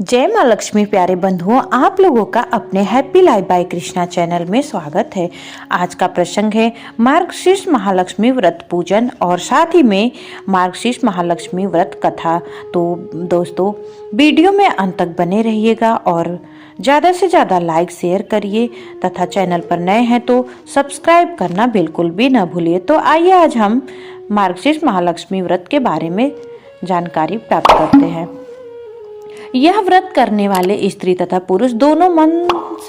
जय माँ लक्ष्मी प्यारे बंधुओं, आप लोगों का अपने happy life by Krishna channel में स्वागत है। आज का प्रसंग है मार्गशीर्ष महालक्ष्मी व्रत पूजन और साथ ही में मार्गशीर्ष महालक्ष्मी व्रत कथा। तो दोस्तों, वीडियो में अंत तक बने रहिएगा और ज़्यादा से ज़्यादा लाइक शेयर करिए तथा चैनल पर नए हैं तो सब्सक्राइब करना बिल्कुल भी न भूलिए। तो आइए आज हम मार्गशीर्ष महालक्ष्मी व्रत के बारे में जानकारी प्राप्त करते हैं। यह व्रत करने वाले स्त्री तथा पुरुष दोनों मन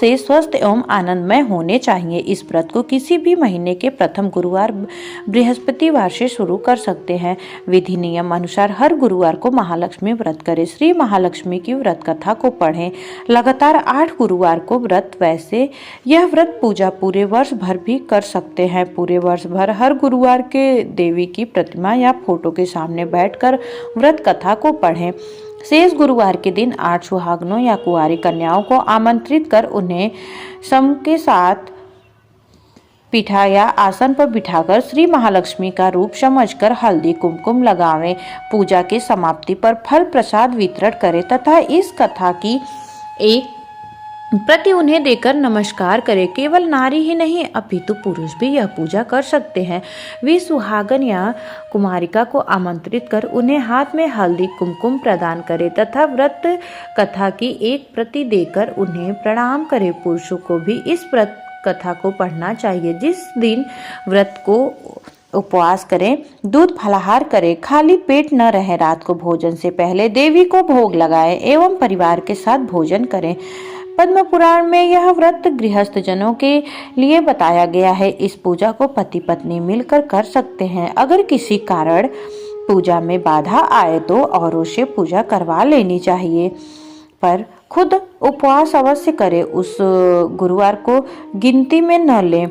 से स्वस्थ एवं आनंदमय होने चाहिए। इस व्रत को किसी भी महीने के प्रथम गुरुवार बृहस्पतिवार से शुरू कर सकते हैं। विधि नियम अनुसार हर गुरुवार को महालक्ष्मी व्रत करें। श्री महालक्ष्मी की व्रत कथा को पढ़ें। लगातार 8 गुरुवार को व्रत। वैसे यह व्रत पूजा पूरे वर्ष भर भी कर सकते हैं। पूरे वर्ष भर हर गुरुवार के देवी की प्रतिमा या फोटो के सामने बैठकर व्रत कथा को पढ़ें। शेष गुरुवार के दिन 8 सुहागनों या कुंवारी कन्याओं को आमंत्रित कर उन्हें सम के साथ पीठा या आसन पर बिठाकर श्री महालक्ष्मी का रूप समझकर हल्दी कुमकुम लगावें। पूजा की समाप्ति पर फल प्रसाद वितरण करें तथा इस कथा की एक प्रति उन्हें देकर नमस्कार करें। केवल नारी ही नहीं अपितु पुरुष भी यह पूजा कर सकते हैं। वे सुहागन या कुमारिका को आमंत्रित कर उन्हें हाथ में हल्दी कुमकुम प्रदान करें तथा व्रत कथा की एक प्रति देकर उन्हें प्रणाम करें। पुरुषों को भी इस व्रत कथा को पढ़ना चाहिए। जिस दिन व्रत को उपवास करें, दूध फलाहार करें, खाली पेट न रहे। रात को भोजन से पहले देवी को भोग लगाएं एवं परिवार के साथ भोजन करें। पद्म पुराण में यह व्रत गृहस्थ जनों के लिए बताया गया है। इस पूजा को पति पत्नी मिलकर कर सकते हैं। अगर किसी कारण पूजा में बाधा आए तो औरों से पूजा करवा लेनी चाहिए, पर खुद उपवास अवश्य करें। उस गुरुवार को गिनती में न लें।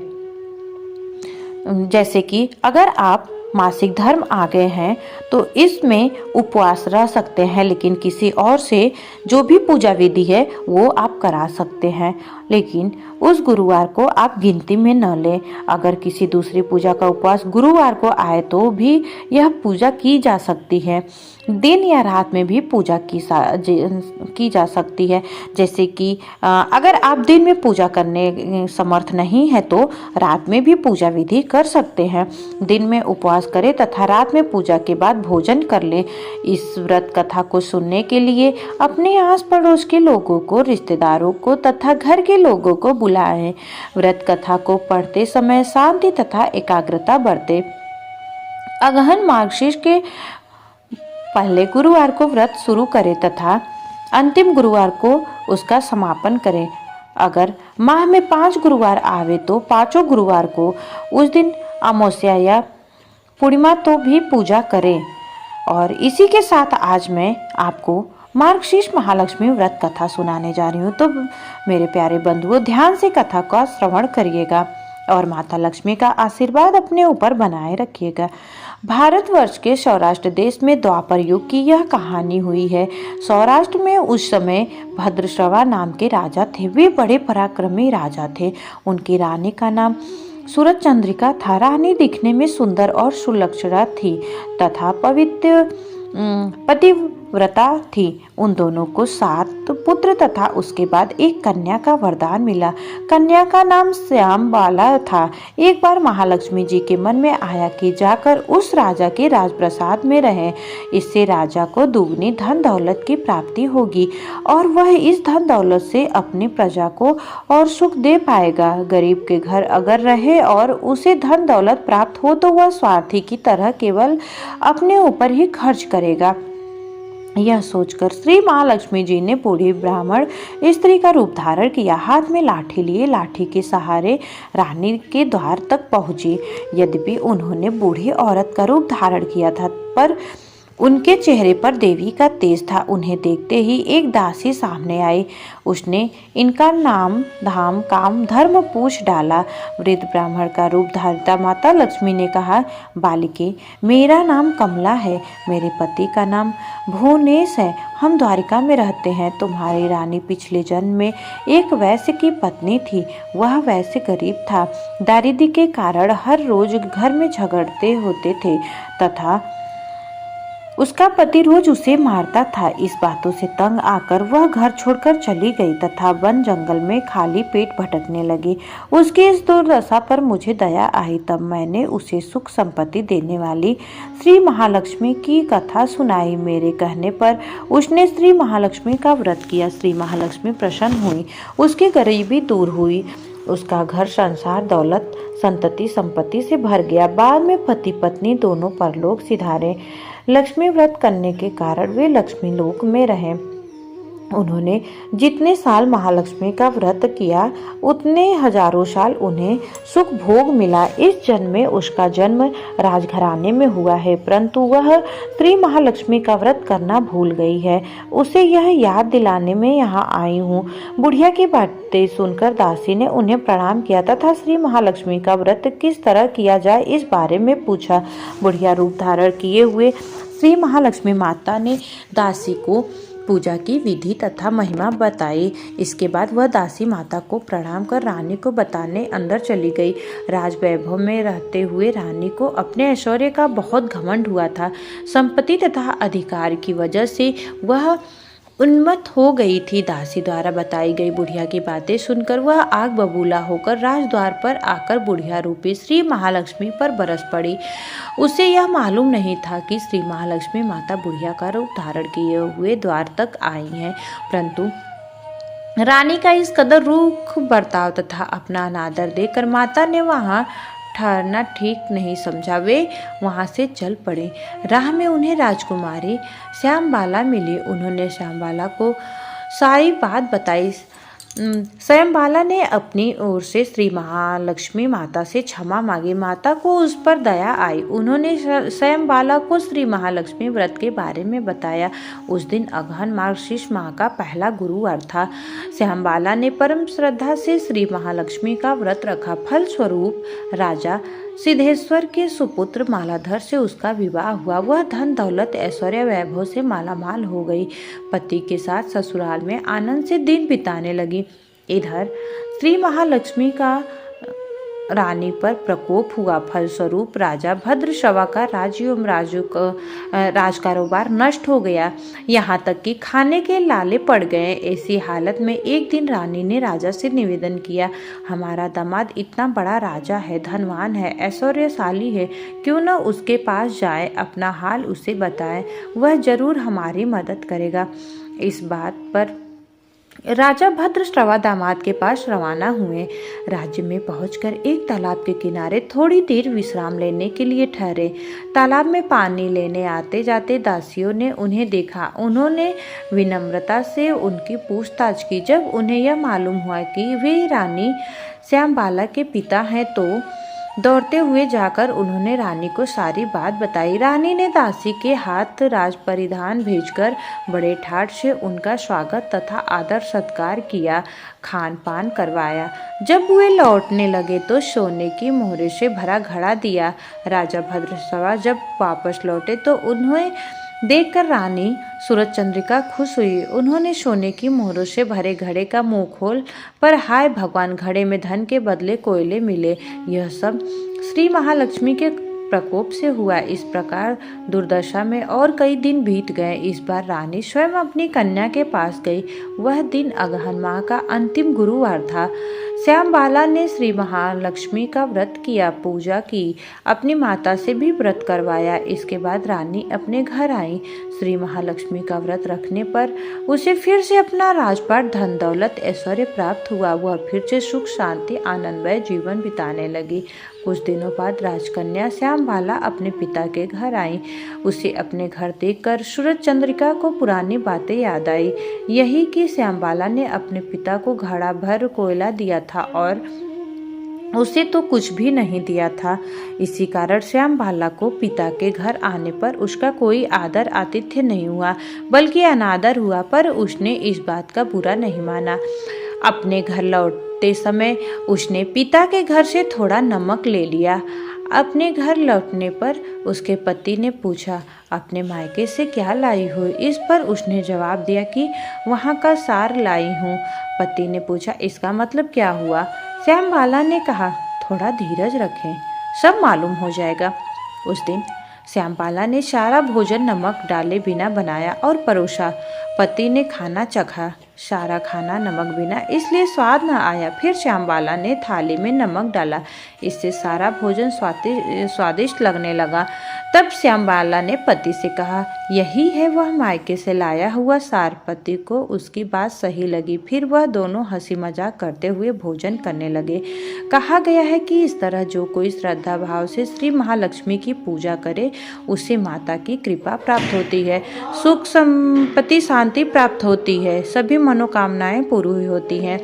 जैसे कि अगर आप मासिक धर्म आ गए हैं तो इसमें उपवास रह सकते हैं, लेकिन किसी और से जो भी पूजा विधि है वो आप करा सकते हैं, लेकिन उस गुरुवार को आप गिनती में न लें। अगर किसी दूसरी पूजा का उपवास गुरुवार को आए तो भी यह पूजा की जा सकती है। दिन या रात में भी पूजा की जा सकती है। जैसे कि अगर आप दिन में पूजा करने समर्थ नहीं है तो रात में भी पूजा विधि कर सकते हैं। दिन में उपवास करें तथा रात में पूजा के बाद भोजन कर लें। इस व्रत कथा को सुनने के लिए अपने आस पड़ोस के लोगों को, रिश्तेदारों को तथा घर के लोगों को बुलाएं। व्रत कथा को पढ़ते समय शांति तथा एकाग्रता बरतें। अगहन मार्गशीर्ष के पहले गुरुवार को व्रत शुरू करें तथा अंतिम गुरुवार को उसका समापन करें। अगर माह में 5 गुरुवार आवे तो 5 गुरुवार को उस दिन अमावस्या या पूर्णिमा तो भी पूजा करें। और इसी के साथ आज मैं आपको मार्गशीर्ष महालक्ष्मी व्रत कथा सुनाने जा रही हूँ। तो मेरे प्यारे बंधुओं, ध्यान से कथा का श्रवण करिएगा और माता लक्ष्मी का आशीर्वाद अपने ऊपर बनाए रखिएगा। भारतवर्ष के सौराष्ट्र देश में द्वापर युग की यह कहानी हुई है। सौराष्ट्र में उस समय भद्रश्रवा नाम के राजा थे। वे बड़े पराक्रमी राजा थे। उनकी रानी का नाम सूरज चंद्रिका था। रानी दिखने में सुंदर और सुलक्षणा थी तथा पतिव्रता थी। उन दोनों को 7 पुत्र तथा उसके बाद एक कन्या का वरदान मिला। कन्या का नाम श्यामबाला था। एक बार महालक्ष्मी जी के मन में आया कि जाकर उस राजा के राजप्रसाद में रहें। इससे राजा को दुगनी धन दौलत की प्राप्ति होगी और वह इस धन दौलत से अपनी प्रजा को और सुख दे पाएगा। गरीब के घर अगर रहे और उसे धन दौलत प्राप्त हो तो वह स्वार्थी की तरह केवल अपने ऊपर ही खर्च करेगा। यह सोचकर श्री महालक्ष्मी जी ने बूढ़ी ब्राह्मण स्त्री का रूप धारण किया। हाथ में लाठी लिए लाठी के सहारे रानी के द्वार तक पहुंची। यद्यपि उन्होंने बूढ़ी औरत का रूप धारण किया था, पर उनके चेहरे पर देवी का तेज था। उन्हें देखते ही एक दासी सामने आई। उसने इनका नाम धाम काम धर्म पूछ डाला। वृद्ध ब्राह्मण का रूप धारिता माता लक्ष्मी ने कहा, बालिके, मेरा नाम कमला है। मेरे पति का नाम भुवनेश है। हम द्वारिका में रहते हैं। तुम्हारी रानी पिछले जन्म में एक वैश्य की पत्नी थी। वह वैश्य गरीब था। दारिद्र्य के कारण हर रोज घर में झगड़ते होते थे तथा उसका पति रोज उसे मारता था। इस बातों से तंग आकर वह घर छोड़कर चली गई तथा वन जंगल में खाली पेट भटकने लगी। उसकी इस दुर्दशा पर मुझे दया आई। तब मैंने उसे सुख संपत्ति देने वाली श्री महालक्ष्मी की कथा सुनाई। मेरे कहने पर उसने श्री महालक्ष्मी का व्रत किया। श्री महालक्ष्मी प्रसन्न हुई, उसकी गरीबी दूर हुई, उसका घर संसार दौलत संतति संपत्ति से भर गया। बाद में पति पत्नी दोनों परलोक सिधारे। लक्ष्मी व्रत करने के कारण वे लक्ष्मी लोक में रहे। उन्होंने जितने साल महालक्ष्मी का व्रत किया उतने हजारों साल उन्हें सुख भोग मिला। इस जन्म में उसका जन्म राजघराने में हुआ है, परंतु वह श्री महालक्ष्मी का व्रत करना भूल गई है। उसे यह याद दिलाने में यहाँ आई हूँ। बुढ़िया की बातें सुनकर दासी ने उन्हें प्रणाम किया तथा श्री महालक्ष्मी का व्रत किस तरह किया जाए इस बारे में पूछा। बुढ़िया रूप धारण किए हुए श्री महालक्ष्मी माता ने दासी को पूजा की विधि तथा महिमा बताई। इसके बाद वह दासी माता को प्रणाम कर रानी को बताने अंदर चली गई। राजवैभव में रहते हुए रानी को अपने ऐश्वर्य का बहुत घमंड हुआ था। संपत्ति तथा अधिकार की वजह से वह उन्मत्त हो गई थी। दासी द्वारा बताई गई बुढ़िया की बातें सुनकर वह आग बबूला होकर राजद्वार पर आकर बुढ़िया रूपी श्री महालक्ष्मी पर बरस पड़ी। उसे यह मालूम नहीं था कि श्री महालक्ष्मी माता बुढ़िया का रूप धारण किए हुए द्वार तक आई हैं, परंतु रानी का इस कदर रूख बर्ताव तथा अपना अनादर देकर माता ने वहाँ ठहरना ठीक नहीं समझा। वे वहां से चल पड़े। राह में उन्हें राजकुमारी श्यामबाला मिली। उन्होंने श्यामबाला को सारी बात बताई। श्यामबाला ने अपनी ओर से श्री महालक्ष्मी माता से क्षमा मांगी। माता को उस पर दया आई। उन्होंने श्यामबाला को श्री महालक्ष्मी व्रत के बारे में बताया। उस दिन अगहन मार्गशीर्ष माह का पहला गुरुवार था। श्यामबाला ने परम श्रद्धा से श्री महालक्ष्मी का व्रत रखा। फल स्वरूप राजा सिद्धेश्वर के सुपुत्र मालाधर से उसका विवाह हुआ। वह धन दौलत ऐश्वर्य वैभव से मालामाल हो गई। पति के साथ ससुराल में आनंद से दिन बिताने लगी। इधर श्री महालक्ष्मी का रानी पर प्रकोप हुआ। फलस्वरूप राजा भद्रश्रवा का राज कारोबार नष्ट हो गया, यहाँ तक कि खाने के लाले पड़ गए। ऐसी हालत में एक दिन रानी ने राजा से निवेदन किया, हमारा दामाद इतना बड़ा राजा है, धनवान है, ऐश्वर्यशाली है, क्यों न उसके पास जाए, अपना हाल उसे बताए, वह जरूर हमारी मदद करेगा। इस बात पर राजा भद्रश्रवा दामाद के पास रवाना हुए। राज्य में पहुंचकर एक तालाब के किनारे थोड़ी देर विश्राम लेने के लिए ठहरे। तालाब में पानी लेने आते जाते दासियों ने उन्हें देखा। उन्होंने विनम्रता से उनकी पूछताछ की। जब उन्हें यह मालूम हुआ कि वे रानी श्यामबाला के पिता हैं तो दौड़ते हुए जाकर उन्होंने रानी को सारी बात बताई। रानी ने दासी के हाथ राज परिधान भेजकर बड़े ठाट से उनका स्वागत तथा आदर सत्कार किया, खान पान करवाया। जब वे लौटने लगे तो सोने की मोहरे से भरा घड़ा दिया। राजा भद्रश्रवा जब वापस लौटे तो उन्हें देखकर रानी सूरज चंद्रिका खुश हुई। उन्होंने सोने की मोहरों से भरे घड़े का मुंह खोल पर हाय भगवान, घड़े में धन के बदले कोयले मिले। यह सब श्री महालक्ष्मी के प्रकोप से हुआ। इस प्रकार दुर्दशा में और कई दिन बीत गए। इस बार रानी स्वयं अपनी कन्या के पास गई। वह दिन अगहन माह का अंतिम गुरुवार था। श्यामबाला ने श्री महालक्ष्मी का व्रत किया, पूजा की, अपनी माता से भी व्रत करवाया। इसके बाद रानी अपने घर आई। श्री महालक्ष्मी का व्रत रखने पर उसे फिर से अपना राजपाट, धन दौलत, ऐश्वर्य प्राप्त हुआ। वह फिर से सुख शांति आनंदमय जीवन बिताने लगी। कुछ दिनों बाद राजकन्या श्यामबाला अपने पिता के घर आई। उसे अपने घर देखकर सूरज चंद्रिका को पुरानी बातें याद आई। यही कि श्यामबाला ने अपने पिता को घड़ा भर कोयला दिया था और उसे तो कुछ भी नहीं दिया था। इसी कारण श्यामबाला को पिता के घर आने पर उसका कोई आदर आतिथ्य नहीं हुआ, बल्कि अनादर हुआ। पर उसने इस बात का बुरा नहीं माना। अपने घर लौटते समय उसने पिता के घर से थोड़ा नमक ले लिया। अपने घर लौटने पर उसके पति ने पूछा, अपने मायके से क्या लाई हो? इस पर उसने जवाब दिया कि वहाँ का सार लाई हूँ। पति ने पूछा, इसका मतलब क्या हुआ? श्यामबाला ने कहा, थोड़ा धीरज रखें, सब मालूम हो जाएगा। उस दिन श्यामबाला ने सारा भोजन नमक डाले बिना बनाया और परोसा। पति ने खाना चखा, सारा खाना नमक बिना, इसलिए स्वाद न आया। फिर श्यामबाला ने थाली में नमक डाला, इससे सारा भोजन स्वादिष्ट लगने लगा। तब श्यामबाला ने पति से कहा, यही है वह मायके से लाया हुआ सार। पति को उसकी बात सही लगी। फिर वह दोनों हंसी मजाक करते हुए भोजन करने लगे। कहा गया है कि इस तरह जो कोई श्रद्धा भाव से श्री महालक्ष्मी की पूजा करे उसे माता की कृपा प्राप्त होती है, सुख संपत्ति शांति प्राप्त होती है, सभी मनोकामनाएं पूरी होती हैं।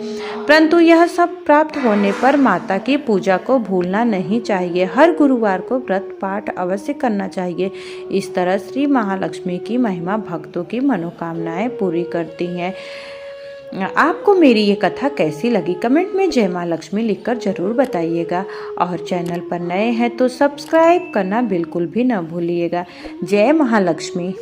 परंतु यह सब प्राप्त होने पर माता की पूजा को भूलना नहीं चाहिए। हर गुरुवार को व्रत पाठ अवश्य करना चाहिए। इस तरह श्री महालक्ष्मी की महिमा भक्तों की मनोकामनाएं पूरी करती हैं। आपको मेरी ये कथा कैसी लगी कमेंट में जय माँ लक्ष्मी लिखकर ज़रूर बताइएगा। और चैनल पर नए हैं तो सब्सक्राइब करना बिल्कुल भी न भूलिएगा। जय महालक्ष्मी।